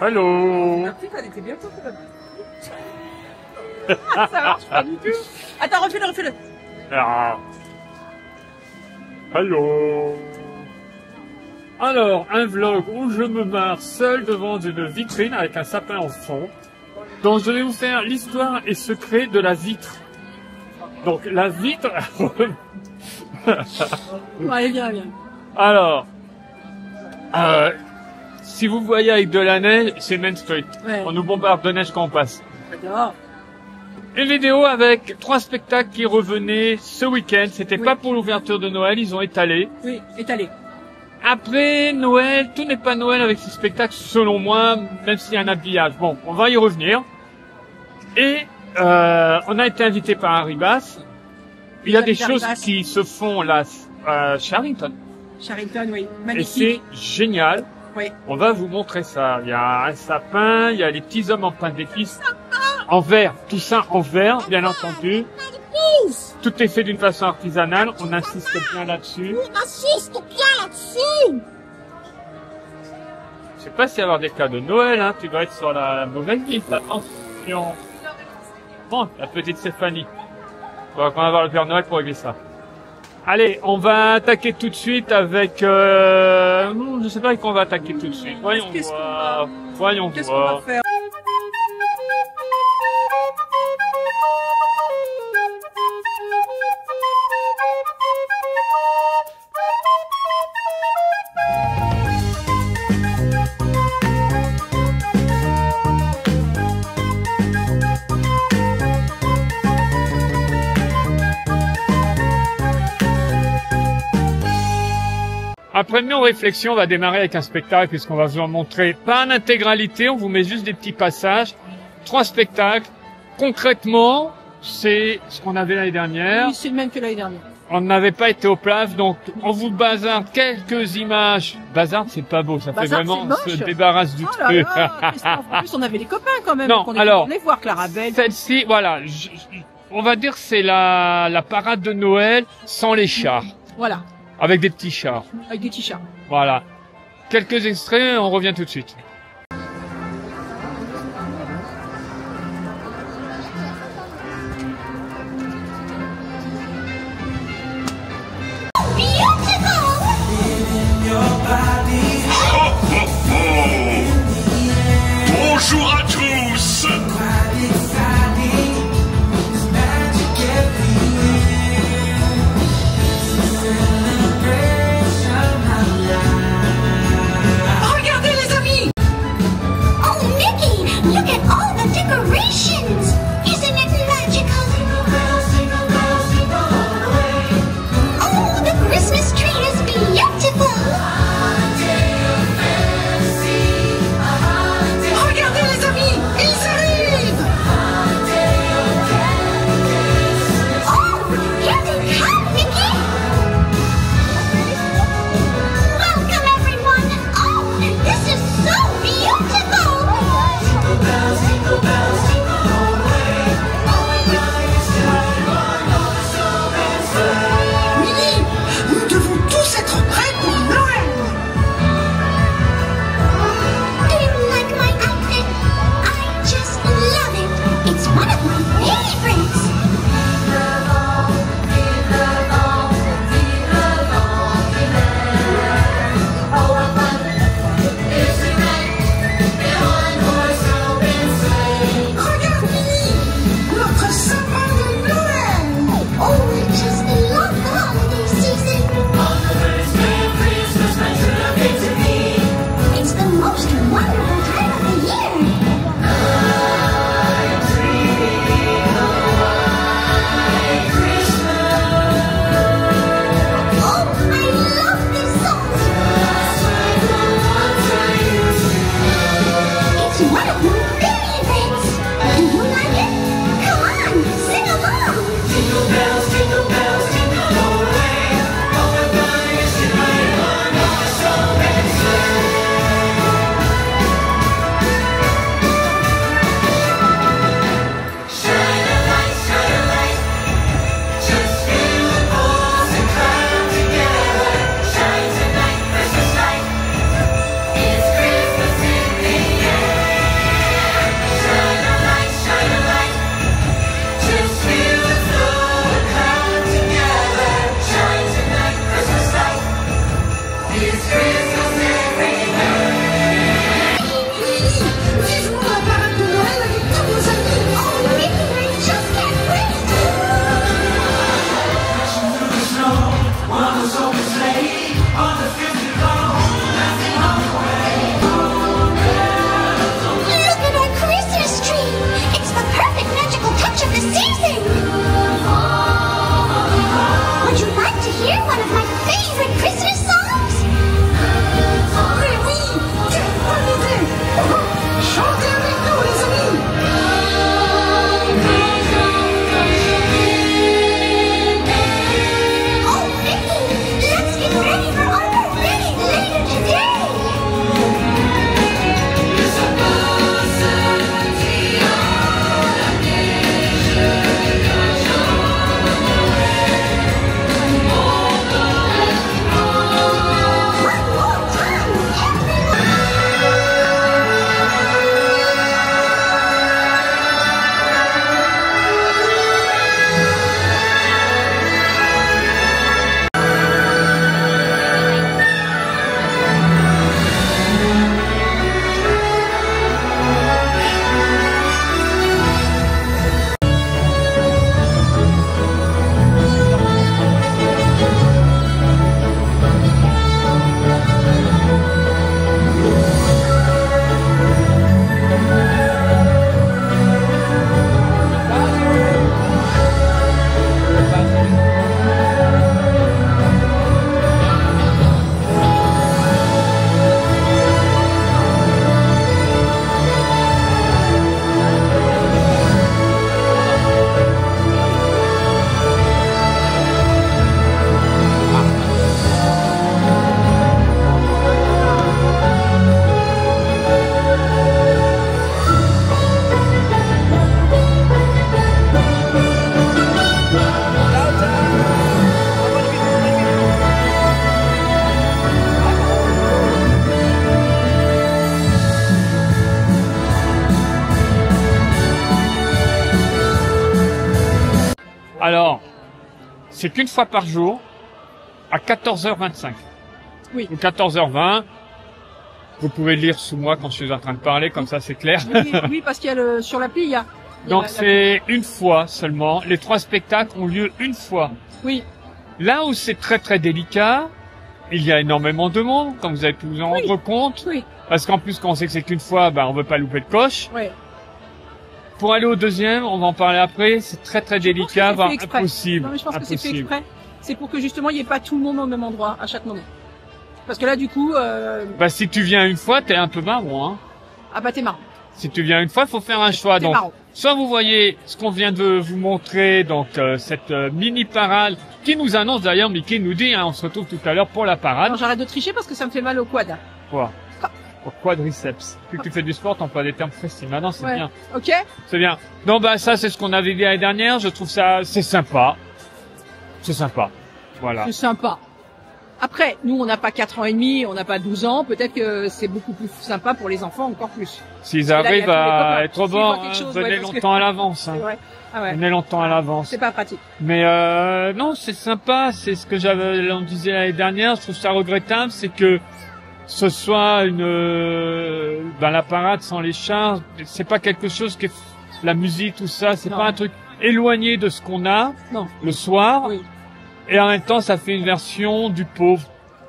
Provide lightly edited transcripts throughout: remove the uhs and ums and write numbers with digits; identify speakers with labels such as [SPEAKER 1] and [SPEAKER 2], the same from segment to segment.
[SPEAKER 1] Allô.
[SPEAKER 2] La petite, elle était bien contente. Ça marche pas du tout. Attends, refais-le.
[SPEAKER 1] Ah. Allô. Alors, un vlog où je me marre seul devant une vitrine avec un sapin en fond. Donc, je vais vous faire l'histoire et secret de la vitre. Donc, la vitre...
[SPEAKER 2] Allez, viens.
[SPEAKER 1] Alors, si vous voyez avec de la neige, c'est Main Street.
[SPEAKER 2] Ouais.
[SPEAKER 1] On nous bombarde de neige quand on passe.
[SPEAKER 2] J'adore.
[SPEAKER 1] Une vidéo avec 3 spectacles qui revenaient ce week-end. C'était
[SPEAKER 2] Oui.
[SPEAKER 1] pas pour l'ouverture de Noël, ils ont étalé.
[SPEAKER 2] Oui, étalé.
[SPEAKER 1] Après Noël, tout n'est pas Noël avec ces spectacles, selon moi, même s'il y a un habillage. Bon, on va y revenir. Et on a été invité par Harry Bass. Il y a des choses qui se font là, Charrington.
[SPEAKER 2] Charrington, oui.
[SPEAKER 1] Et
[SPEAKER 2] Magnifique.
[SPEAKER 1] c'est génial.
[SPEAKER 2] Oui.
[SPEAKER 1] On va vous montrer ça. Il y a un sapin, il y a les petits hommes en pain d'épices. En verre, tout ça en verre, bien entendu. Tout est fait d'une façon artisanale, on insiste bien là-dessus. Je sais pas s'il y a avoir des cas de Noël, hein. Tu dois être sur la mauvaise liste, attention. Bon, la petite Stéphanie. On va quand même avoir le Père Noël pour régler ça. Allez, on va attaquer tout de suite avec... je sais pas avec quoi on va attaquer tout de suite. Voyons voir. Voyons
[SPEAKER 2] Qu'est-ce qu'on va
[SPEAKER 1] voir.
[SPEAKER 2] faire?
[SPEAKER 1] Après une réflexion, on va démarrer avec un spectacle puisqu'on va vous en montrer pas en intégralité, on vous met juste des petits passages. 3 spectacles. Concrètement, c'est ce qu'on avait l'année dernière.
[SPEAKER 2] Oui, c'est le même que l'année dernière.
[SPEAKER 1] On n'avait pas été au plaf, donc on vous bazarde quelques images. Bazarde, c'est pas beau, ça fait
[SPEAKER 2] Bazarde,
[SPEAKER 1] vraiment
[SPEAKER 2] c'est
[SPEAKER 1] se
[SPEAKER 2] moche.
[SPEAKER 1] débarrasse du
[SPEAKER 2] Oh là
[SPEAKER 1] truc.
[SPEAKER 2] là, Christophe, en plus, on avait les copains quand même.
[SPEAKER 1] Non,
[SPEAKER 2] donc
[SPEAKER 1] alors,
[SPEAKER 2] on est voir Clarabelle.
[SPEAKER 1] Celle-ci, voilà, on va dire que c'est la parade de Noël sans les chars,
[SPEAKER 2] Voilà,
[SPEAKER 1] avec des petits chars.
[SPEAKER 2] avec des t-shirts.
[SPEAKER 1] Voilà. Quelques extraits, on revient tout de suite.
[SPEAKER 3] Bonjour à tous.
[SPEAKER 2] Regardez les amis!
[SPEAKER 1] c'est qu'une fois par jour, à 14h25.
[SPEAKER 2] Oui.
[SPEAKER 1] Ou 14h20. Vous pouvez lire sous moi quand je suis en train de parler, comme ça c'est clair.
[SPEAKER 2] Oui, oui, parce qu'il y a sur l'appli, il y a.
[SPEAKER 1] Donc c'est une fois seulement. Les 3 spectacles ont lieu une fois.
[SPEAKER 2] Oui.
[SPEAKER 1] Là où c'est très très délicat, il y a énormément de monde, comme vous avez pu vous en rendre compte.
[SPEAKER 2] Oui.
[SPEAKER 1] Parce qu'en plus, quand on sait que c'est qu'une fois, on veut pas louper le coche.
[SPEAKER 2] Oui.
[SPEAKER 1] Pour aller au deuxième, on va en parler après, c'est très très délicat, voire impossible.
[SPEAKER 2] Non, mais je pense que c'est fait exprès. C'est pour que justement, il n'y ait pas tout le monde au même endroit à chaque moment. Parce que là, du coup...
[SPEAKER 1] si tu viens une fois, t'es un peu marron, hein.
[SPEAKER 2] Ah bah, t'es marrant.
[SPEAKER 1] Si tu viens une fois, il faut faire un choix. Donc, soit vous voyez ce qu'on vient de vous montrer, donc cette mini parade, qui nous annonce d'ailleurs, Mickey nous dit, on se retrouve tout à l'heure pour la parade.
[SPEAKER 2] Non, j'arrête de tricher parce que ça me fait mal au quad.
[SPEAKER 1] Quoi? Au quadriceps. Plus que tu fais du sport, t'emploies des termes précis. Maintenant, c'est bien.
[SPEAKER 2] Ok.
[SPEAKER 1] C'est bien. Non, ça, c'est ce qu'on avait vu l'année dernière. Je trouve ça, c'est sympa. C'est sympa. Voilà.
[SPEAKER 2] C'est sympa. Après, nous, on n'a pas 4 ans et demi, on n'a pas 12 ans. Peut-être que c'est beaucoup plus sympa pour les enfants, encore plus.
[SPEAKER 1] S'ils arrivent à être bons, venez longtemps à l'avance.
[SPEAKER 2] C'est vrai. Ah ouais.
[SPEAKER 1] Venez longtemps à l'avance.
[SPEAKER 2] C'est pas pratique.
[SPEAKER 1] Mais non, c'est sympa. C'est ce que on disait l'année dernière. Je trouve ça regrettable, c'est que ce soit la parade sans les chars, c'est pas quelque chose qui est la musique, tout ça, c'est pas un truc éloigné de ce qu'on a le soir.
[SPEAKER 2] Oui.
[SPEAKER 1] Et en même temps, ça fait une version du pauvre.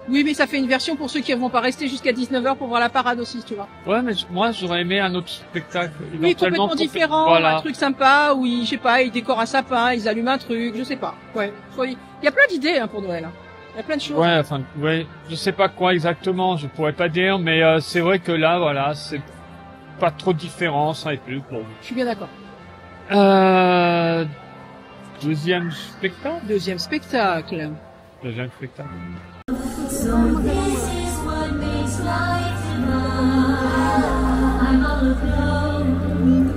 [SPEAKER 2] Oui, mais ça fait une version pour ceux qui ne vont pas rester jusqu'à 19h pour voir la parade aussi, tu vois.
[SPEAKER 1] Ouais, mais moi, j'aurais aimé un autre spectacle.
[SPEAKER 2] Oui, complètement différent, voilà. Un truc sympa, où je sais pas, ils décorent un sapin, ils allument un truc, je sais pas. Ouais. Il y a plein d'idées, pour Noël. Il y a plein de choses.
[SPEAKER 1] Ouais, je sais pas quoi exactement, je pourrais pas dire, mais c'est vrai que là, voilà, c'est pas trop différent, ça et plus pour vous.
[SPEAKER 2] Je suis bien d'accord.
[SPEAKER 1] Deuxième spectacle.
[SPEAKER 2] Deuxième spectacle.
[SPEAKER 1] Deuxième spectacle.
[SPEAKER 4] So this is what makes life divine. I'm all alone,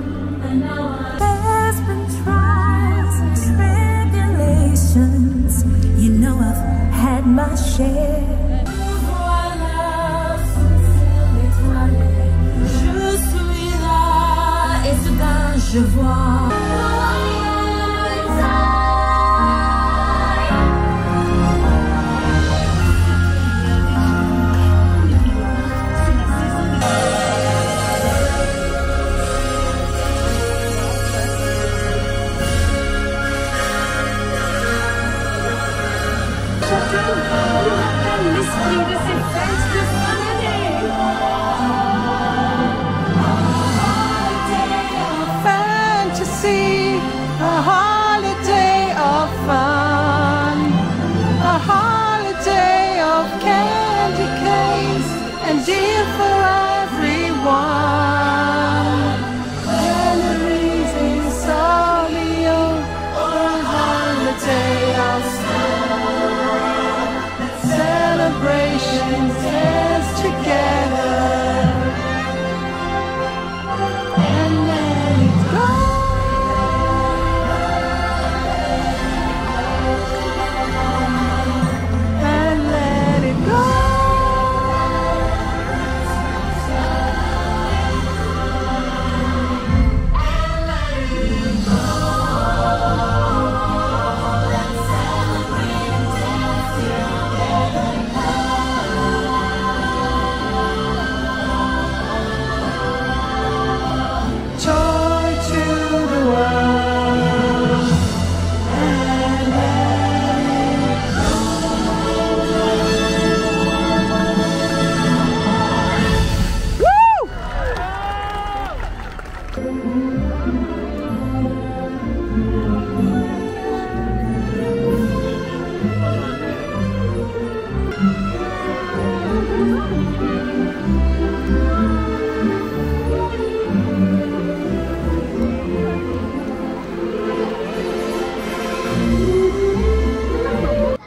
[SPEAKER 4] and now there's been trials and tribulations. You know I've had my share. Voilà, je suis là, et soudain je vois. L'esprit de ces fêtes de fin d'année. Fantasy, a holiday of fun, a holiday of candy canes and deal for everyone. Memories insomnia, a holiday of celebrations dance together and let it go. And let it go.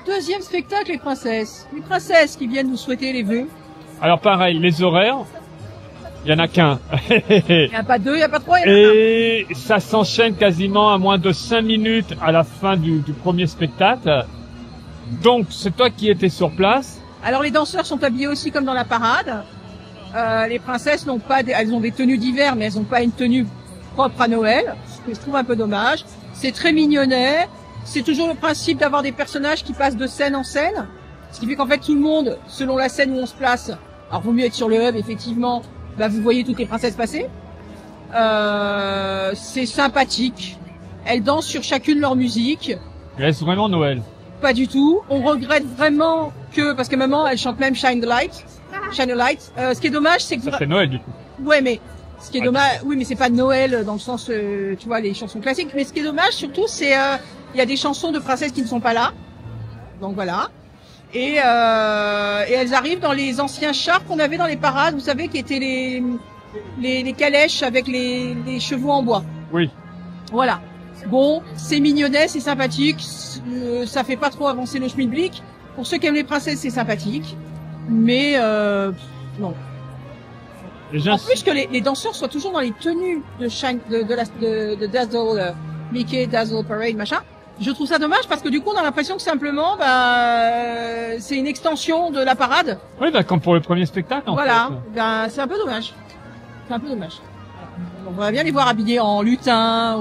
[SPEAKER 2] Deuxième spectacle, les princesses. Les princesses qui viennent nous souhaiter les vœux.
[SPEAKER 1] Alors pareil, les horaires, il y en a qu'un.
[SPEAKER 2] Il n'y a pas deux, il n'y a pas trois, il y en a un.
[SPEAKER 1] Et ça s'enchaîne quasiment à moins de 5 minutes à la fin du premier spectacle. Donc, c'est toi qui étais sur place.
[SPEAKER 2] Alors les danseurs sont habillés aussi comme dans la parade. Les princesses n'ont pas, elles ont des tenues d'hiver, mais elles n'ont pas une tenue propre à Noël, ce que je trouve un peu dommage. C'est très mignonnet, c'est toujours le principe d'avoir des personnages qui passent de scène en scène. Ce qui fait qu'en fait, tout le monde, selon la scène où on se place, alors vaut mieux être sur le hub, effectivement, bah, vous voyez toutes les princesses passer. C'est sympathique. Elles dansent sur chacune leur musique.
[SPEAKER 1] Est-ce vraiment Noël?
[SPEAKER 2] Pas du tout. On regrette vraiment que, parce que maman, elle chante même Shine the Light. Shine the Light. Ce qui est dommage, c'est que...
[SPEAKER 1] Ça fait Noël, du coup.
[SPEAKER 2] Ouais, mais ce qui est dommage, oui, mais c'est pas Noël dans le sens, tu vois, les chansons classiques. Mais ce qui est dommage, surtout, c'est il y a des chansons de princesses qui ne sont pas là. Donc voilà. Et elles arrivent dans les anciens chars qu'on avait dans les parades, vous savez, qui étaient les calèches avec les chevaux en bois.
[SPEAKER 1] Oui.
[SPEAKER 2] Voilà. Bon, c'est mignonnet, c'est sympathique, ça fait pas trop avancer le schmilblick. Pour ceux qui aiment les princesses, c'est sympathique, mais non. En plus que les danseurs soient toujours dans les tenues de Dazzle Mickey, Dazzle Parade, machin. Je trouve ça dommage parce que du coup, on a l'impression que simplement, c'est une extension de la parade.
[SPEAKER 1] Oui, bah, comme pour le premier spectacle, en
[SPEAKER 2] voilà.
[SPEAKER 1] fait.
[SPEAKER 2] Ben, c'est un peu dommage. C'est un peu dommage. On va bien les voir habillés en lutin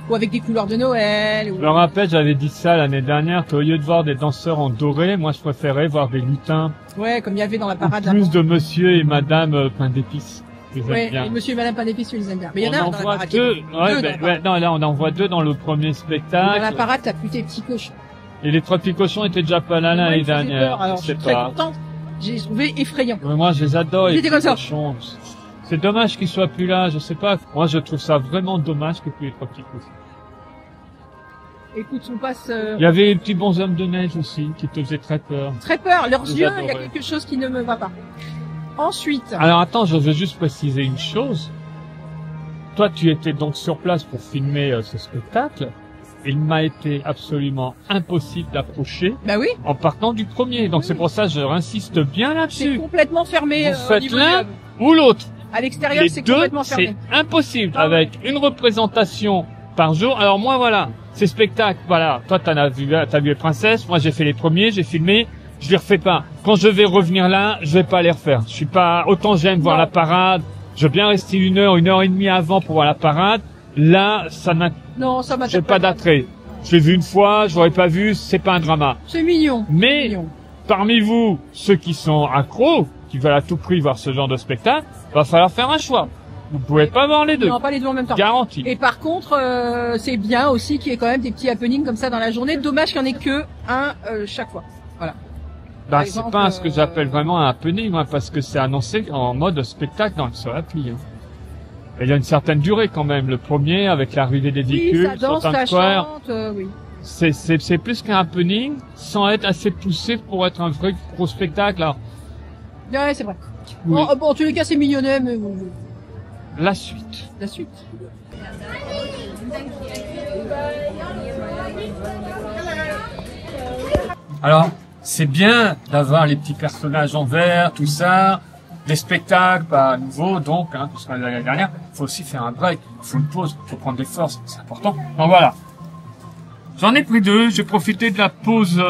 [SPEAKER 2] ou avec des couleurs de Noël. Ou...
[SPEAKER 1] Je me rappelle, j'avais dit ça l'année dernière, qu'au lieu de voir des danseurs en doré, moi, je préférais voir des lutins.
[SPEAKER 2] Ouais, comme il y avait dans la parade.
[SPEAKER 1] Plus de monsieur et madame pain d'épices.
[SPEAKER 2] Ouais, et monsieur et madame pain d'épices, je les aime bien. Mais il y en a
[SPEAKER 1] dans la parade. Non, là, on en voit deux dans le premier spectacle.
[SPEAKER 2] Dans la parade, t'as plus tes petits cochons.
[SPEAKER 1] Et les 3 petits cochons étaient déjà pas là l'année dernière.
[SPEAKER 2] Alors, je suis très contente. J'ai trouvé effrayant.
[SPEAKER 1] Mais moi, je les adore, les
[SPEAKER 2] petits
[SPEAKER 1] cochons. C'est dommage qu'ils soient plus là, je sais pas. Moi, je trouve ça vraiment dommage que plus les 3 petits cochons.
[SPEAKER 2] Écoute, on passe...
[SPEAKER 1] Il y avait les petits bonshommes de neige aussi, qui te faisaient très peur.
[SPEAKER 2] Très peur. Leurs yeux, il y a quelque chose qui ne me va pas. Ensuite...
[SPEAKER 1] Alors attends, je veux juste préciser une chose. Toi, tu étais donc sur place pour filmer ce spectacle. Il m'a été absolument impossible d'approcher.
[SPEAKER 2] Bah oui.
[SPEAKER 1] En partant du premier. Donc c'est pour ça que je insiste bien là-dessus.
[SPEAKER 2] C'est complètement fermé.
[SPEAKER 1] Vous faites l'un ou l'autre.
[SPEAKER 2] À l'extérieur, c'est complètement fermé.
[SPEAKER 1] C'est impossible. Avec une représentation par jour. Alors moi, voilà. Ces spectacles, voilà. Toi, t'as vu les princesses. Moi, j'ai fait les premiers, j'ai filmé. Je les refais pas. Quand je vais revenir là, je vais pas les refaire. Je suis pas, autant j'aime voir la parade. Je veux bien rester 1 heure, 1 heure et demie avant pour voir la parade. Là, ça m'a, j'ai pas d'attrait. Je l'ai vu une fois, je l'aurais pas vu, c'est pas un drama.
[SPEAKER 2] C'est mignon.
[SPEAKER 1] Mais, parmi vous, ceux qui sont accros, qui veulent à tout prix voir ce genre de spectacle, va falloir faire un choix. Vous pouvez pas voir les deux.
[SPEAKER 2] Non, pas les deux en même temps.
[SPEAKER 1] Garanti.
[SPEAKER 2] Et par contre, c'est bien aussi qu'il y ait quand même des petits happenings comme ça dans la journée. Dommage qu'il y en ait que un chaque fois. Voilà.
[SPEAKER 1] Bah, c'est pas ce que j'appelle vraiment un happening, moi, parce que c'est annoncé en mode spectacle sur l'appli. Hein. Et il y a une certaine durée quand même. Le premier, avec l'arrivée des véhicules,
[SPEAKER 2] ça danse, ça chante, oui.
[SPEAKER 1] C'est plus qu'un happening, sans être assez poussé pour être un vrai gros spectacle. Alors.
[SPEAKER 2] Ouais, c'est vrai.
[SPEAKER 1] Oui.
[SPEAKER 2] Bon, en tous les cas, c'est mignonnet, mais...
[SPEAKER 1] La suite.
[SPEAKER 2] La suite.
[SPEAKER 1] Alors, c'est bien d'avoir les petits personnages en vert, tout ça, les spectacles, pas à nouveau, donc, hein, parce qu'on a l'année dernière, il faut aussi faire un break, il faut une pause, il faut prendre des forces, c'est important. Donc voilà. J'en ai pris 2, j'ai profité de la pause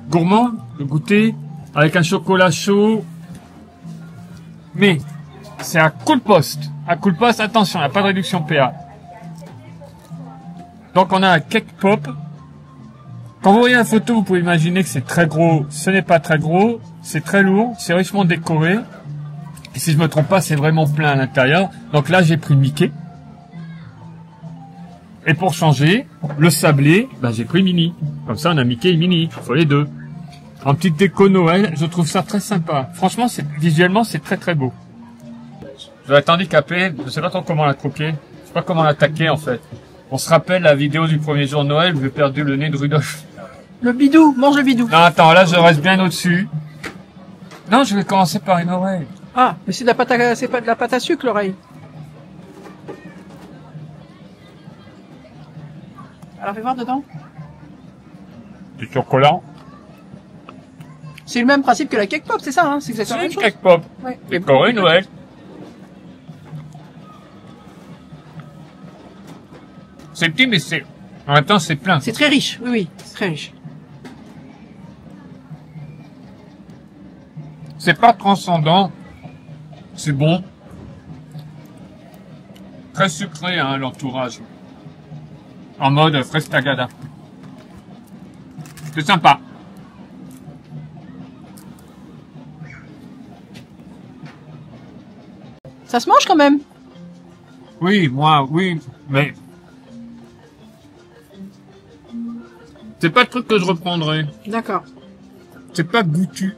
[SPEAKER 1] gourmand, le goûter, avec un chocolat chaud, mais c'est à coup de poste. À coup de poste, attention, il n'y a pas de réduction PA. Donc on a un cake pop. Quand vous voyez la photo, vous pouvez imaginer que c'est très gros. Ce n'est pas très gros, c'est très lourd, c'est richement décoré. Et si je me trompe pas, c'est vraiment plein à l'intérieur. Donc là, j'ai pris Mickey. Et pour changer, le sablé, bah, j'ai pris Minnie. Comme ça, on a Mickey et Minnie. Il faut les deux. En petite déco Noël, je trouve ça très sympa. Franchement, visuellement, c'est très très beau. Je vais être handicapé, je sais pas trop comment la croquer. Je sais pas comment l'attaquer, en fait. On se rappelle la vidéo du premier jour de Noël où j'ai perdu le nez de Rudolph.
[SPEAKER 2] Le bidou, mange le bidou.
[SPEAKER 1] Non, attends, là, je reste bien au-dessus. Non, je vais commencer par une oreille.
[SPEAKER 2] Ah, mais c'est de la pâte à, c'est pas de la pâte à sucre, l'oreille. Alors, fais voir dedans.
[SPEAKER 1] Du chocolat.
[SPEAKER 2] C'est le même principe que la cake pop, c'est ça, hein? C'est exactement la même chose.
[SPEAKER 1] Cake pop.
[SPEAKER 2] Ouais.
[SPEAKER 1] Décoré Noël. C'est petit, mais c'est, en même temps, c'est plein.
[SPEAKER 2] C'est très riche, oui, oui, c'est très riche.
[SPEAKER 1] C'est pas transcendant. C'est bon. Très sucré, hein, l'entourage. En mode fraise tagada. C'est sympa.
[SPEAKER 2] Ça se mange quand même.
[SPEAKER 1] Oui, moi, oui, mais... C'est pas le truc que je reprendrai.
[SPEAKER 2] D'accord.
[SPEAKER 1] C'est pas goûtu.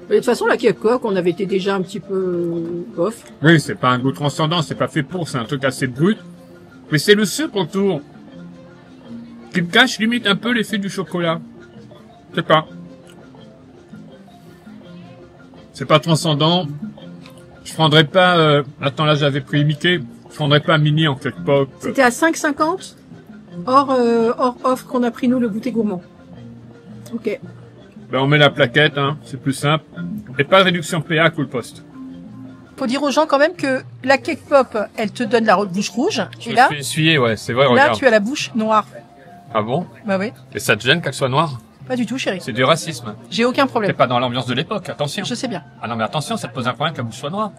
[SPEAKER 2] Mais de toute façon, la Kebab, on avait été déjà un petit peu off.
[SPEAKER 1] Oui, c'est pas un goût transcendant, c'est pas fait pour, c'est un truc assez brut. Mais c'est le sucre autour qui me cache limite un peu l'effet du chocolat. Je sais pas. C'est pas transcendant. Je prendrais pas... Attends, là j'avais pris Mickey. Je prendrais pas un mini en quelque pop.
[SPEAKER 2] C'était à 5,50 hors offre qu'on a pris nous le goûter gourmand. Ok.
[SPEAKER 1] Ben on met la plaquette, hein, c'est plus simple. Et pas de réduction PA que le poste.
[SPEAKER 2] Faut dire aux gens quand même que la cake pop, elle te donne la bouche rouge.
[SPEAKER 1] Je
[SPEAKER 2] Et
[SPEAKER 1] me
[SPEAKER 2] là,
[SPEAKER 1] fais essuyer, ouais, c'est vrai,
[SPEAKER 2] là,
[SPEAKER 1] regarde.
[SPEAKER 2] tu as la bouche noire.
[SPEAKER 1] Ah bon?
[SPEAKER 2] Bah oui.
[SPEAKER 1] Et ça te gêne qu'elle soit noire?
[SPEAKER 2] Pas du tout, chérie.
[SPEAKER 1] C'est du racisme.
[SPEAKER 2] J'ai aucun
[SPEAKER 1] T'es
[SPEAKER 2] problème.
[SPEAKER 1] pas dans l'ambiance de l'époque, attention.
[SPEAKER 2] Je sais bien.
[SPEAKER 1] Ah non mais attention, ça te pose un problème que la bouche soit noire.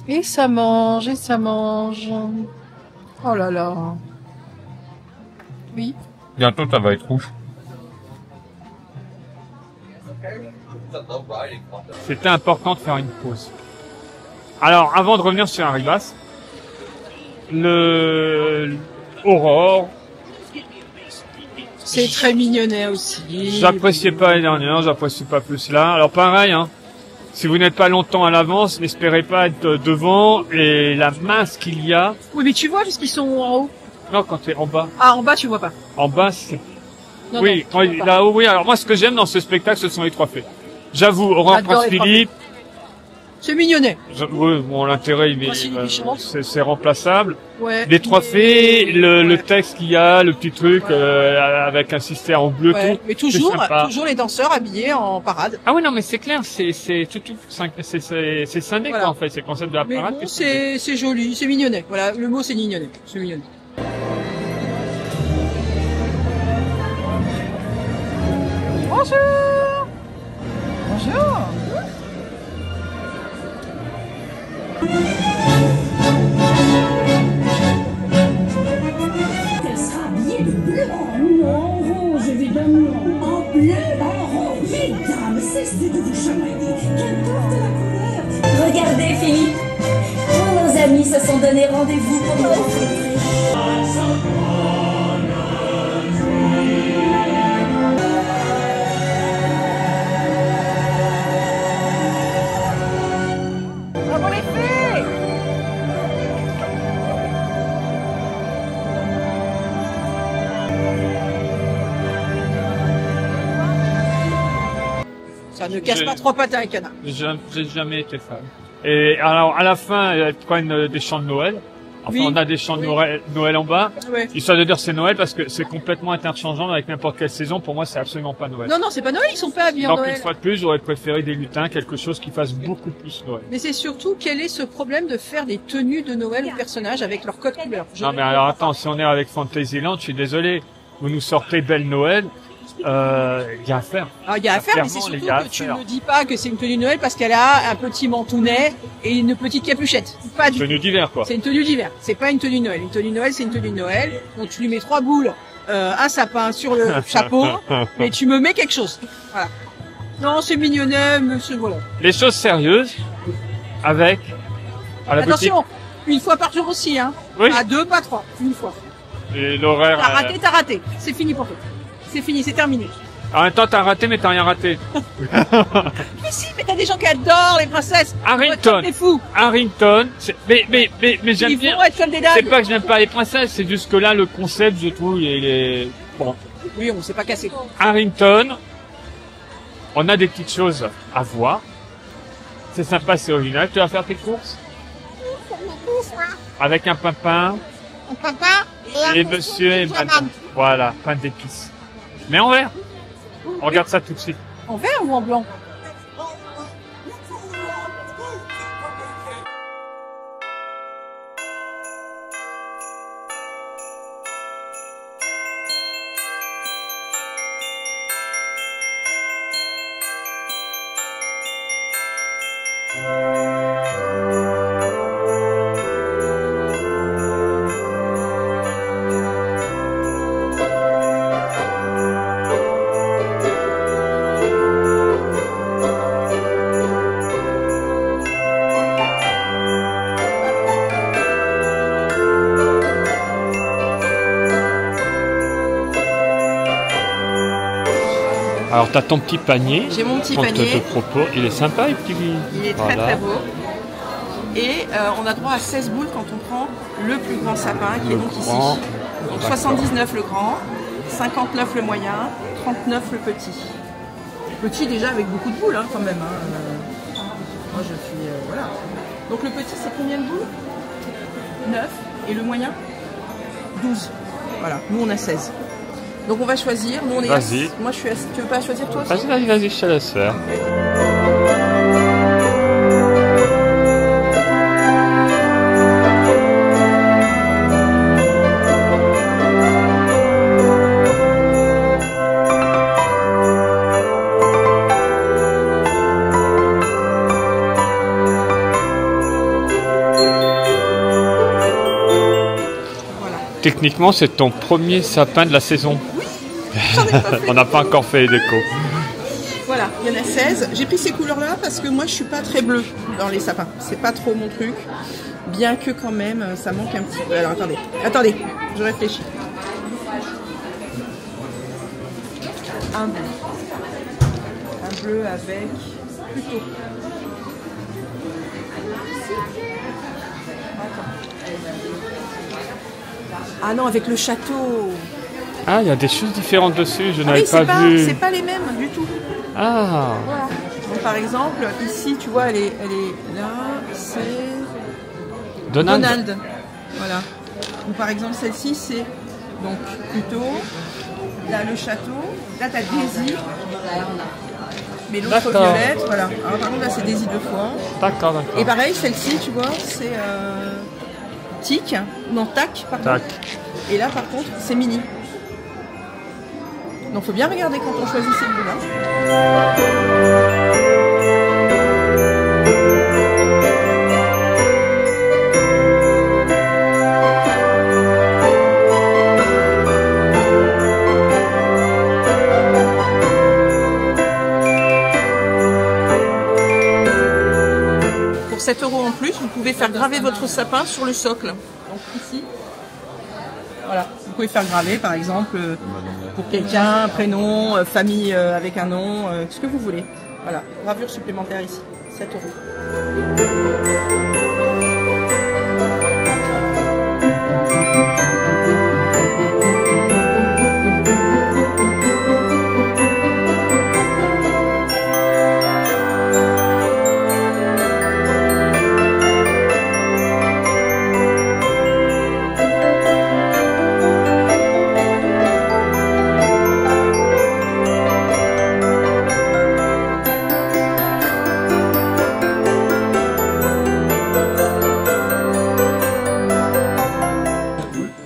[SPEAKER 2] Et ça mange, et ça mange. Oh là là. Oui.
[SPEAKER 1] Bientôt ça va être rouge. C'était important de faire une pause. Alors, avant de revenir sur Arribas, le Aurore,
[SPEAKER 2] C'est très mignonnet aussi.
[SPEAKER 1] j'appréciais pas l'année dernière, j'apprécie pas plus là. Alors pareil, hein, si vous n'êtes pas longtemps à l'avance, n'espérez pas être devant et la masse qu'il y a.
[SPEAKER 2] Oui, mais tu vois, puisqu'ils sont en haut.
[SPEAKER 1] Non, quand t'es en bas.
[SPEAKER 2] Ah, en bas, tu vois pas.
[SPEAKER 1] En bas, c'est...
[SPEAKER 2] Non,
[SPEAKER 1] oui,
[SPEAKER 2] non, tu vois pas.
[SPEAKER 1] là-haut, oui. Alors moi, ce que j'aime dans ce spectacle, ce sont les trois fées. J'avoue, Aurore
[SPEAKER 2] J'adore
[SPEAKER 1] Prince
[SPEAKER 2] les trois
[SPEAKER 1] Philippe,
[SPEAKER 2] C'est mignonnet.
[SPEAKER 1] oui, bon, l'intérêt, il
[SPEAKER 2] Voici les méchantes.
[SPEAKER 1] c'est remplaçable.
[SPEAKER 2] Ouais.
[SPEAKER 1] Les trois fées, le
[SPEAKER 2] Ouais.
[SPEAKER 1] texte qu'il y a, le petit truc avec un système en bleu,
[SPEAKER 2] Ouais.
[SPEAKER 1] tout.
[SPEAKER 2] Mais toujours,
[SPEAKER 1] c'est sympa.
[SPEAKER 2] toujours les danseurs habillés en parade.
[SPEAKER 1] Ah oui, non, mais c'est clair, c'est scindé,
[SPEAKER 2] Voilà.
[SPEAKER 1] quoi, en fait, c'est le concept de la
[SPEAKER 2] Mais
[SPEAKER 1] parade.
[SPEAKER 2] bon,
[SPEAKER 1] que
[SPEAKER 2] c'est joli, c'est mignonnet. Voilà, le mot c'est mignonnet. C'est mignonnet. Bonjour. Bonjour.
[SPEAKER 5] Elle sera habillée de bleu. Oh non, en rose, évidemment. En bleu, en rose. Mesdames, cessez de vous chamailler. Qu'importe la couleur.
[SPEAKER 4] Regardez, Philippe. Tous nos amis se sont donné rendez-vous pour nous rencontrer.
[SPEAKER 2] Bravo les fées. Ça ne casse
[SPEAKER 1] Je-
[SPEAKER 2] pas trois pattes à un canard.
[SPEAKER 1] J'ai jamais été fan. Et alors, à la fin, elles prennent des chants de Noël. Enfin,
[SPEAKER 2] Oui.
[SPEAKER 1] on a des chants de Noël en bas.
[SPEAKER 2] Ouais.
[SPEAKER 1] Histoire de dire c'est Noël parce que c'est complètement interchangeant avec n'importe quelle saison. Pour moi, c'est absolument pas Noël.
[SPEAKER 2] Non, non, c'est pas Noël, ils sont pas habillés en
[SPEAKER 1] Donc,
[SPEAKER 2] Noël.
[SPEAKER 1] une fois de plus, j'aurais préféré des lutins, quelque chose qui fasse beaucoup plus Noël.
[SPEAKER 2] Mais c'est surtout quel est ce problème de faire des tenues de Noël aux personnages avec leur code couleur. Je
[SPEAKER 1] Non,
[SPEAKER 2] ne
[SPEAKER 1] mais alors attends, si on est avec Fantasyland, je suis désolé. Vous nous sortez Belle Noël, il y a à faire.
[SPEAKER 2] Ah, il y a à faire, mais c'est
[SPEAKER 1] Clairement, les
[SPEAKER 2] surtout
[SPEAKER 1] gars,
[SPEAKER 2] que tu
[SPEAKER 1] à faire.
[SPEAKER 2] ne dis pas que c'est une tenue de Noël parce qu'elle a un petit mantounet et une petite capuchette. Pas du tout.
[SPEAKER 1] Tenue d'hiver, quoi.
[SPEAKER 2] C'est une tenue d'hiver. C'est pas une tenue de Noël. Une tenue de Noël, c'est une tenue de Noël. Donc tu lui mets 3 boules, un sapin sur le chapeau, mais tu me mets quelque chose. Voilà. Non, c'est mignonnet, monsieur, voilà.
[SPEAKER 1] Les choses sérieuses, avec, à la
[SPEAKER 2] Attention, une fois par jour aussi, hein.
[SPEAKER 1] Oui.
[SPEAKER 2] Pas 2, pas 3. Une fois.
[SPEAKER 1] boutique, et l'horaire.
[SPEAKER 2] T'as raté, t'as raté. C'est fini pour toi. C'est fini, c'est terminé.
[SPEAKER 1] En même temps, t'as raté, mais t'as rien raté.
[SPEAKER 2] Mais si, mais t'as des gens qui adorent les princesses.
[SPEAKER 1] Harrington.
[SPEAKER 2] T'es fou.
[SPEAKER 1] Harrington, mais j'aime
[SPEAKER 2] Ils
[SPEAKER 1] bien.
[SPEAKER 2] vont être comme des
[SPEAKER 1] C'est
[SPEAKER 2] dames.
[SPEAKER 1] pas que j'aime pas les princesses, c'est juste que là, le concept, je trouve, il est, bon.
[SPEAKER 2] Oui, on s'est pas cassé.
[SPEAKER 1] Harrington, on a des petites choses à voir. C'est sympa, c'est original. Tu vas faire tes courses? Avec un papin
[SPEAKER 2] Papa
[SPEAKER 1] et monsieur et madame. Voilà, pain d'épices. Mais en vert. On regarde ça tout de suite.
[SPEAKER 2] En vert ou en blanc?
[SPEAKER 1] Alors, tu as ton petit panier.
[SPEAKER 2] J'ai mon petit
[SPEAKER 1] qu'on
[SPEAKER 2] panier.
[SPEAKER 1] te propose. Il est sympa, le petit.
[SPEAKER 2] Il est très très beau. Et on a droit à 16 boules quand on prend le plus grand sapin qui est donc ici. Donc 79 le grand, 59 le moyen, 39 le petit. Petit déjà avec beaucoup de boules hein, quand même. Hein. Moi je suis... voilà. Donc le petit c'est combien de boules? 9. Et le moyen 12. Voilà, nous on a 16. Donc on va choisir. Nous on est.
[SPEAKER 1] Vas-y.
[SPEAKER 2] Moi je suis. Tu veux pas choisir toi aussi?
[SPEAKER 1] Vas-y, je te laisse faire. Techniquement, c'est ton premier sapin de la saison.
[SPEAKER 2] Oui. J'en ai pas fait.
[SPEAKER 1] On n'a pas encore fait les décos.
[SPEAKER 2] Voilà, il y en a 16. J'ai pris ces couleurs-là parce que moi je suis pas très bleue dans les sapins. C'est pas trop mon truc. Bien que quand même, ça manque un petit peu. Alors attendez, je réfléchis. Un bleu avec plutôt. Ah non, avec le château.
[SPEAKER 1] Ah, il y a des choses différentes dessus, je
[SPEAKER 2] Ah
[SPEAKER 1] n'avais
[SPEAKER 2] oui,
[SPEAKER 1] pas vu.
[SPEAKER 2] C'est pas les mêmes du tout.
[SPEAKER 1] Ah.
[SPEAKER 2] Voilà. Donc, par exemple, ici, tu vois, elle est là, c'est Donald. Voilà. Ou par exemple, celle-ci, c'est donc plutôt là le château. Là, tu as Daisy. Mais l'autre violette, voilà. Alors, par contre, là, c'est Daisy 2 fois.
[SPEAKER 1] D'accord.
[SPEAKER 2] Et pareil, celle-ci, tu vois, c'est Tic. Non, Tac, pardon.
[SPEAKER 1] Tac.
[SPEAKER 2] Et là, par contre, c'est Mini. Donc, faut bien regarder quand on choisit ces boules-là. Pour 7 € en plus, vous pouvez faire graver votre sapin sur le socle. Donc ici, voilà, vous pouvez faire graver par exemple pour quelqu'un, prénom, famille avec un nom, ce que vous voulez. Voilà, gravure supplémentaire ici, 7 €.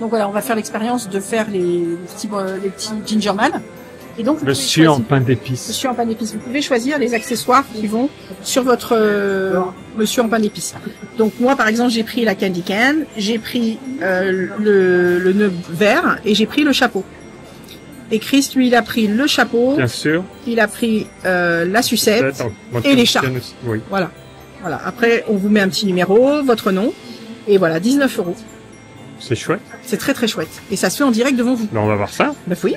[SPEAKER 2] Voilà, on va faire l'expérience de faire les petits gingerman. Et donc,
[SPEAKER 1] Monsieur en pain d'épices.
[SPEAKER 2] Monsieur en pain d'épices. Vous pouvez choisir les accessoires qui vont sur votre monsieur en pain d'épices. Donc moi, par exemple, j'ai pris la candy cane, j'ai pris le nœud vert et j'ai pris le chapeau. Et Chris, lui, il a pris le chapeau.
[SPEAKER 1] Bien sûr.
[SPEAKER 2] Il a pris la sucette et l'écharpe.
[SPEAKER 1] Oui.
[SPEAKER 2] Voilà. Voilà. Après, on vous met un petit numéro, votre nom. Et voilà, 19 €.
[SPEAKER 1] C'est chouette.
[SPEAKER 2] C'est très très chouette. Et ça se fait en direct devant vous.
[SPEAKER 1] Ben, on va voir ça.
[SPEAKER 2] Ben oui.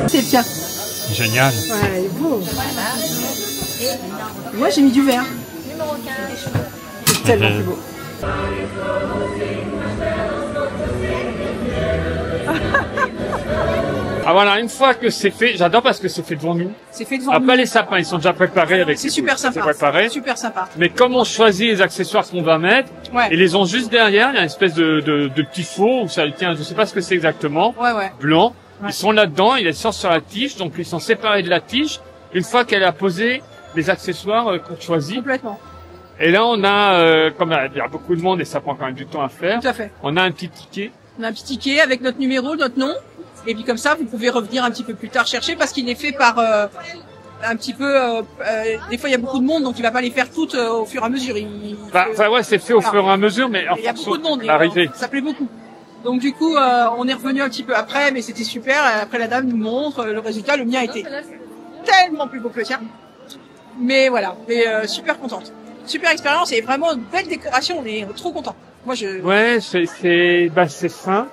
[SPEAKER 2] C'est bien.
[SPEAKER 1] Génial.
[SPEAKER 2] Ouais, beau. Moi j'ai mis du vert. C'est tellement plus beau.
[SPEAKER 1] Ah voilà, une fois que c'est fait, j'adore parce que c'est fait devant nous.
[SPEAKER 2] C'est fait devant
[SPEAKER 1] Après
[SPEAKER 2] nous.
[SPEAKER 1] les sapins, ils sont déjà préparés avec.
[SPEAKER 2] C'est super sympa.
[SPEAKER 1] C'est préparé.
[SPEAKER 2] Super sympa.
[SPEAKER 1] Mais comme on choisit les accessoires qu'on va mettre,
[SPEAKER 2] Ouais.
[SPEAKER 1] et les ont juste derrière, il y a une espèce de petit faux où ça tient, je sais pas ce que c'est exactement.
[SPEAKER 2] Ouais, ouais.
[SPEAKER 1] Blanc.
[SPEAKER 2] Ouais.
[SPEAKER 1] Ils sont là-dedans, ils sortent sur la tige, donc ils sont séparés de la tige. Une fois qu'elle a posé les accessoires qu'on choisit.
[SPEAKER 2] Complètement.
[SPEAKER 1] Et là, on a, comme il y a beaucoup de monde et ça prend quand même du temps à faire,
[SPEAKER 2] Tout à fait.
[SPEAKER 1] on a un petit ticket.
[SPEAKER 2] On a un petit ticket avec notre numéro, notre nom. Et puis comme ça, vous pouvez revenir un petit peu plus tard chercher parce qu'il est fait par un petit peu. Des fois, il y a beaucoup de monde, donc il va pas les faire toutes au fur et à mesure.
[SPEAKER 1] Enfin ouais, c'est fait au fur et à mesure, mais en
[SPEAKER 2] il y a
[SPEAKER 1] fonction
[SPEAKER 2] beaucoup de monde.
[SPEAKER 1] de l'arrivée.
[SPEAKER 2] Ça plaît beaucoup. Donc du coup, on est revenu un petit peu après, mais c'était super. Après, la dame nous montre le résultat. Le mien était tellement plus beau que le tien. Mais voilà, mais super contente. Super expérience et vraiment une belle décoration. On est trop contents. Moi,
[SPEAKER 1] Ouais, c'est fin,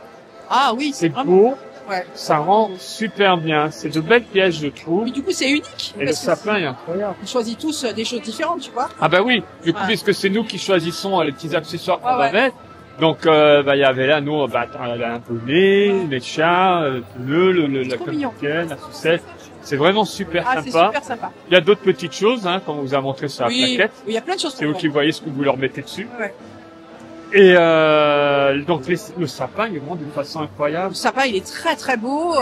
[SPEAKER 2] Ah oui,
[SPEAKER 1] c'est
[SPEAKER 2] vraiment.
[SPEAKER 1] beau,
[SPEAKER 2] Ouais.
[SPEAKER 1] ça rend super bien. C'est de belles pièces, je trouve.
[SPEAKER 2] Et du coup, c'est unique.
[SPEAKER 1] Et le
[SPEAKER 2] parce que
[SPEAKER 1] sapin est incroyable.
[SPEAKER 2] on choisit tous des choses différentes, tu vois.
[SPEAKER 1] Ah bah oui, du coup,
[SPEAKER 2] Ouais.
[SPEAKER 1] puisque c'est nous qui choisissons les petits accessoires qu'on
[SPEAKER 2] Ouais,
[SPEAKER 1] va
[SPEAKER 2] ouais.
[SPEAKER 1] mettre. Donc, il y avait là, nous, un poney, les chats, le pneu, la
[SPEAKER 2] Trop mignon.
[SPEAKER 1] capitaine, la sucette. C'est vraiment super
[SPEAKER 2] Ah, c'est
[SPEAKER 1] sympa.
[SPEAKER 2] super sympa.
[SPEAKER 1] Il y a d'autres petites choses, hein, comme on vous a montré sur la
[SPEAKER 2] Oui,
[SPEAKER 1] plaquette.
[SPEAKER 2] il y a plein de choses.
[SPEAKER 1] C'est vous qui voyez ce que vous leur mettez dessus.
[SPEAKER 2] Ouais.
[SPEAKER 1] Et donc le sapin, il est vraiment d'une façon incroyable.
[SPEAKER 2] Le sapin, il est très très beau.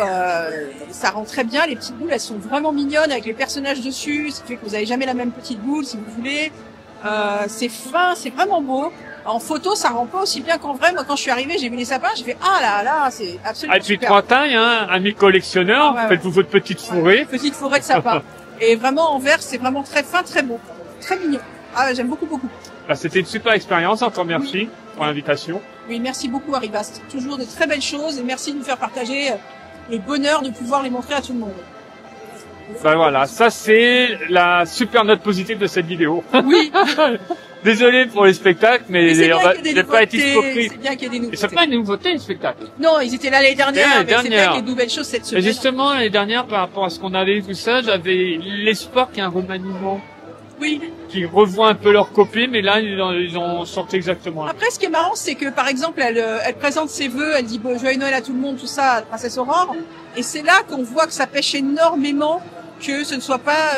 [SPEAKER 2] Ça rend très bien. Les petites boules, elles sont vraiment mignonnes avec les personnages dessus. Ce qui fait que vous avez jamais la même petite boule si vous voulez. C'est fin, c'est vraiment beau. En photo, ça rend pas aussi bien qu'en vrai. Moi, quand je suis arrivée, j'ai vu les sapins, j'ai fait ah là là, c'est absolument
[SPEAKER 1] Ah, et puis
[SPEAKER 2] super.
[SPEAKER 1] trois tailles, hein, amis collectionneurs,
[SPEAKER 2] Ouais, ouais.
[SPEAKER 1] faites-vous votre petite fourrée.
[SPEAKER 2] Petite forêt de sapins. Et vraiment en vert, c'est vraiment très fin, très beau, très mignon. Ah, j'aime beaucoup beaucoup.
[SPEAKER 1] Bah, c'était une super expérience, encore merci pour l'invitation.
[SPEAKER 2] Oui, merci beaucoup Haribast. Toujours de très belles choses et merci de nous faire partager le bonheur de pouvoir les montrer à tout le monde.
[SPEAKER 1] Bah voilà, ça c'est la super note positive de cette vidéo.
[SPEAKER 2] Oui.
[SPEAKER 1] Désolé pour les spectacles, mais
[SPEAKER 2] Mais c'est bien
[SPEAKER 1] on
[SPEAKER 2] qu'il y ait des
[SPEAKER 1] j'ai pas été
[SPEAKER 2] nouveautés.
[SPEAKER 1] hypocrite.
[SPEAKER 2] C'est bien qu'il y ait des
[SPEAKER 1] Et
[SPEAKER 2] nouveautés.
[SPEAKER 1] c'est pas une nouveauté, le spectacle.
[SPEAKER 2] Non, ils étaient là l'année dernière,
[SPEAKER 1] L'année
[SPEAKER 2] mais c'est bien
[SPEAKER 1] dernière.
[SPEAKER 2] qu'il y ait de nouvelles choses cette
[SPEAKER 1] Et
[SPEAKER 2] semaine.
[SPEAKER 1] justement, l'année dernière, par rapport à ce qu'on avait vu, tout ça, j'avais l'espoir qu'il y ait un remaniement
[SPEAKER 2] Oui.
[SPEAKER 1] qui revoit un peu leur copie, mais là, ils ont sorti exactement.
[SPEAKER 2] Après, ce qui est marrant, c'est que par exemple, elle présente ses vœux, elle dit bon, joyeux Noël à tout le monde, tout ça, à Princesse Aurore, et c'est là qu'on voit que ça pêche énormément que ce ne soit pas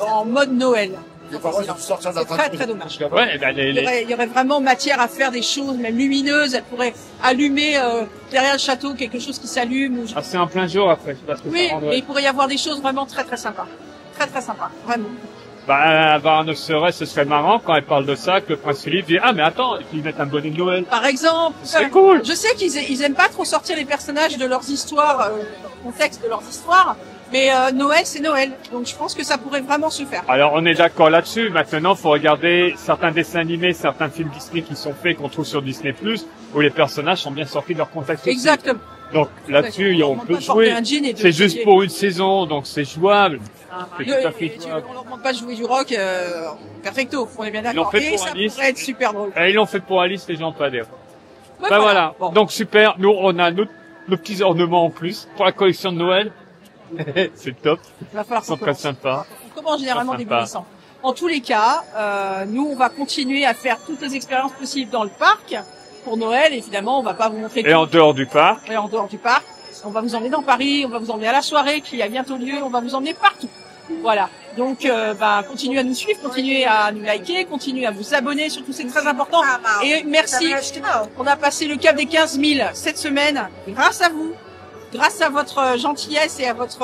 [SPEAKER 2] en mode Noël. C'est très très dommage.
[SPEAKER 1] Ouais, et ben,
[SPEAKER 2] Il y aurait vraiment matière à faire des choses, même lumineuses. Elle pourrait allumer derrière le château quelque chose qui s'allume. Ou...
[SPEAKER 1] ah, c'est en plein jour après, je sais pas ce que
[SPEAKER 2] Oui,
[SPEAKER 1] ça rend,
[SPEAKER 2] mais
[SPEAKER 1] ouais.
[SPEAKER 2] il pourrait y avoir des choses vraiment très très sympas. Très très sympas, vraiment.
[SPEAKER 1] Bah, avoir un serait, ce serait marrant quand elle parle de ça, que le prince Philippe dit, ah, mais attends, et puis ils mettent un bonnet de Noël.
[SPEAKER 2] Par exemple,
[SPEAKER 1] C'est cool.
[SPEAKER 2] je sais qu'ils aiment pas trop sortir les personnages de leurs histoires, le contexte de leurs histoires, mais Noël c'est Noël, donc je pense que ça pourrait vraiment se faire.
[SPEAKER 1] Alors, on est d'accord là-dessus. Maintenant, faut regarder certains dessins animés, certains films Disney qui sont faits, qu'on trouve sur Disney+, où les personnages sont bien sortis de leur contexte. aussi.
[SPEAKER 2] Exactement.
[SPEAKER 1] Donc, là-dessus, on
[SPEAKER 2] demande
[SPEAKER 1] peut
[SPEAKER 2] pas de porter
[SPEAKER 1] jouer.
[SPEAKER 2] un jean et de
[SPEAKER 1] C'est juste
[SPEAKER 2] jouer.
[SPEAKER 1] pour une saison, donc c'est jouable. C'est tout à fait
[SPEAKER 2] Et
[SPEAKER 1] jouable.
[SPEAKER 2] on leur demande pas de jouer du rock perfecto, on est bien
[SPEAKER 1] Ils l'ont
[SPEAKER 2] d'accord.
[SPEAKER 1] fait
[SPEAKER 2] Et
[SPEAKER 1] pour
[SPEAKER 2] ça
[SPEAKER 1] Alice.
[SPEAKER 2] pourrait être super drôle.
[SPEAKER 1] Et ils l'ont fait pour Alice, les gens pas adhèrent.
[SPEAKER 2] Ouais,
[SPEAKER 1] Bah voilà.
[SPEAKER 2] Bon.
[SPEAKER 1] Donc super. Nous, on a nos petits ornements en plus pour la collection de Noël. C'est top.
[SPEAKER 2] Il va falloir
[SPEAKER 1] Ils sont
[SPEAKER 2] qu'on
[SPEAKER 1] très
[SPEAKER 2] commence.
[SPEAKER 1] sympas.
[SPEAKER 2] On commence généralement
[SPEAKER 1] Très
[SPEAKER 2] début
[SPEAKER 1] sympa.
[SPEAKER 2] décembre. En tous les cas, nous, on va continuer à faire toutes les expériences possibles dans le parc pour Noël. Évidemment, on va pas vous montrer
[SPEAKER 1] Et en dehors du parc.
[SPEAKER 2] et en dehors du parc. On va vous emmener dans Paris, on va vous emmener à la soirée qui a bientôt lieu, on va vous emmener partout. Voilà. Donc, continuez à nous suivre, continuez à nous liker, continuez à vous abonner, surtout c'est très important. Et merci, on a passé le cap des 15 000 cette semaine grâce à vous, grâce à votre gentillesse et à votre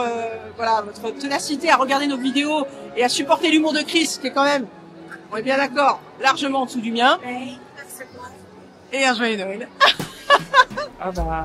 [SPEAKER 2] votre ténacité à regarder nos vidéos et à supporter l'humour de Chris qui est quand même, on est bien d'accord, largement en dessous du mien. Et un joyeux Noël.
[SPEAKER 1] Ah bah.